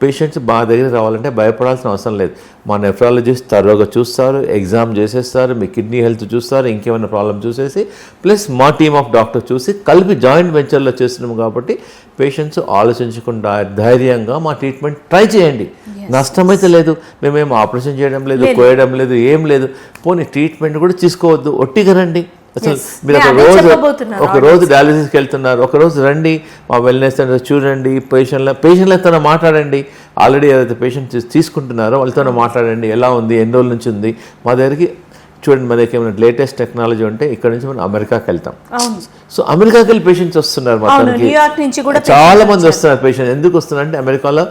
Patients మా దగ్గర రావాలంటే భయపడాల్సిన అవసరం లేదు. మా నెఫ్రాలజిస్ట్ తరోగా చూస్తారు, ఎగ్జామ్ చేసేస్తారు, మీ కిడ్నీ హెల్త్ చూస్తారు, ఇంకేమైనా ప్రాబ్లం చూసేసి ప్లస్ మా టీమ్ ఆఫ్ డాక్టర్ చూసి కలిపి జాయింట్ వెంచర్లో చేస్తున్నాము. కాబట్టి పేషెంట్స్ ఆలోచించకుండా ధైర్యంగా మా ట్రీట్మెంట్ ట్రై చేయండి. నష్టమైతే లేదు, మేమేం ఆపరేషన్ చేయడం లేదు, కోయడం లేదు, ఏం లేదు. పోనీ ట్రీట్మెంట్ కూడా తీసుకోవద్దు, ఒట్టిగా రండి. అసలు మీరు ఒక రోజు డయాలసిస్కి వెళ్తున్నారు, ఒక రోజు రండి మా వెల్నెస్ సెంటర్ చూడండి, పేషెంట్లతో మాట్లాడండి. ఆల్రెడీ ఏదైతే పేషెంట్ తీసుకుంటున్నారో వాళ్ళతో మాట్లాడండి, ఎలా ఉంది, ఎన్ని రోజుల నుంచి ఉంది. మా దగ్గరికి చూడండి, మా దగ్గర ఏమైనా లేటెస్ట్ టెక్నాలజీ ఉంటే ఇక్కడ నుంచి మనం అమెరికాకి వెళ్తాం. సో అమెరికాకి వెళ్ళి పేషెంట్స్ వస్తున్నారు, మొత్తానికి చాలా మంది వస్తున్నారు పేషెంట్. ఎందుకు వస్తున్నారు అంటే అమెరికాలో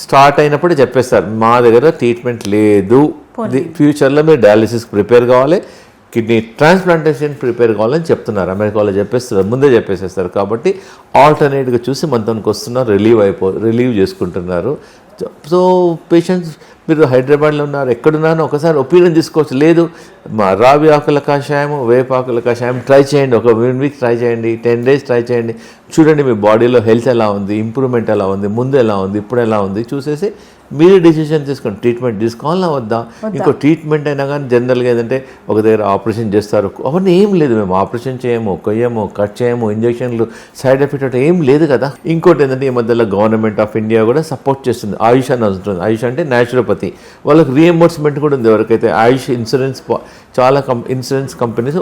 స్టార్ట్ అయినప్పుడే చెప్పేస్తారు మా దగ్గర ట్రీట్మెంట్ లేదు, ఫ్యూచర్లో మీరు డయాలసిస్ ప్రిపేర్ కావాలి, కిడ్నీ ట్రాన్స్ప్లాంటేషన్ ప్రిపేర్ కావాలని చెప్తున్నారు. అమెరికాలో చెప్పేస్తారు, ముందే చెప్పేసేస్తారు. కాబట్టి ఆల్టర్నేట్గా చూసి మనతోనికి వస్తున్నారు, రిలీవ్ చేసుకుంటున్నారు. సో పేషెంట్స్ మీరు హైదరాబాద్లో ఉన్నారు, ఎక్కడున్నారో ఒకసారి ఒపీనియన్ తీసుకోవచ్చు. లేదు మా రావి ఆకుల కషాయము, వేపాకుల కషాయం ట్రై చేయండి, ఒక 1 వీక్ ట్రై చేయండి, 10 days ట్రై చేయండి. చూడండి మీ బాడీలో హెల్త్ ఎలా ఉంది, ఇంప్రూవ్మెంట్ ఎలా ఉంది, ముందు ఎలా ఉంది, ఇప్పుడు ఎలా ఉంది చూసేసి మీరు డిసిషన్ తీసుకోండి. ట్రీట్మెంట్ తీసుకోవాలన్నా వద్దా. ఇంకో ట్రీట్మెంట్ అయినా కానీ జనరల్గా ఏదంటే ఒక దగ్గర ఆపరేషన్ చేస్తారు, అవన్నీ ఏం లేదు. మేము ఆపరేషన్ చేయము, కొయ్యము, కట్ చేయము, ఇంజక్షన్లు సైడ్ ఎఫెక్ట్ ఏం లేదు కదా. ఇంకోటి ఏంటంటే ఈ మధ్యలో గవర్నమెంట్ ఆఫ్ ఇండియా కూడా సపోర్ట్ చేస్తుంది. ఆయుష్ అని ఉంటుంది. ఆయుష్ అంటే న్యాచురోపతి, వాళ్ళకి రీఎంబర్స్మెంట్ కూడా ఉంది. ఎవరికైతే ఆయుష్ ఇన్సూరెన్స్, చాలా ఇన్సూరెన్స్ కంపెనీస్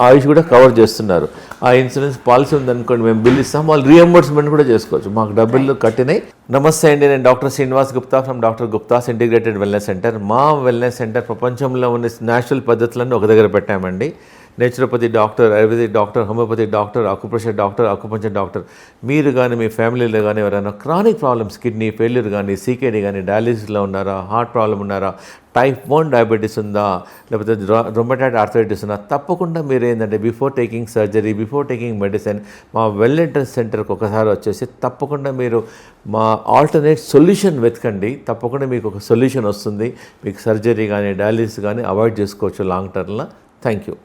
ఆయుష్ కూడా కవర్ చేస్తున్నారు. ఆ ఇన్సూరెన్స్ పాలసీ ఉందనుకోండి, మేము బిల్ ఇస్తాం, వాళ్ళు రీఎంబర్స్మెంట్ కూడా చేసుకోవచ్చు. మాకు డబ్బులు కట్టినాయి. నమస్తే అండి, నేను doctor Srinivas Gupta from doctor Gupta's integrated wellness centre. మా వెల్నెస్ సెంటర్ ప్రపంచంలో ఉన్న న్యాచురల్ పద్ధతులను ఒక దగ్గర పెట్టామండి. Naturopathy doctor, ayurvedic doctor, homeopathy doctor, acupressure doctor, acupuncture doctor. మీరు కానీ మీ ఫ్యామిలీలో కానీ ఎవరైనా క్రానిక్ ప్రాబ్లమ్స్, కిడ్నీ ఫెయిల్యూర్ కానీ, సీకేడీ కానీ, డయాలిసిస్లో ఉన్నారా, హార్ట్ ప్రాబ్లం ఉన్నారా, టైప్ 1 డయాబెటీస్ ఉందా, లేకపోతే రొమటాయిడ్ ఆర్థరైటిస్ ఉందా, తప్పకుండా మీరు ఏంటంటే before taking surgery, before taking medicine మా వెల్నెస్ సెంటర్కి ఒకసారి వచ్చేసి తప్పకుండా మీరు మా ఆల్టర్నేట్ సొల్యూషన్ వెతకండి. తప్పకుండా మీకు ఒక సొల్యూషన్ వస్తుంది. మీకు సర్జరీ కానీ డయాలిసిస్ కానీ అవాయిడ్ చేసుకోవచ్చు లాంగ్ టర్మ్లో. Thank you.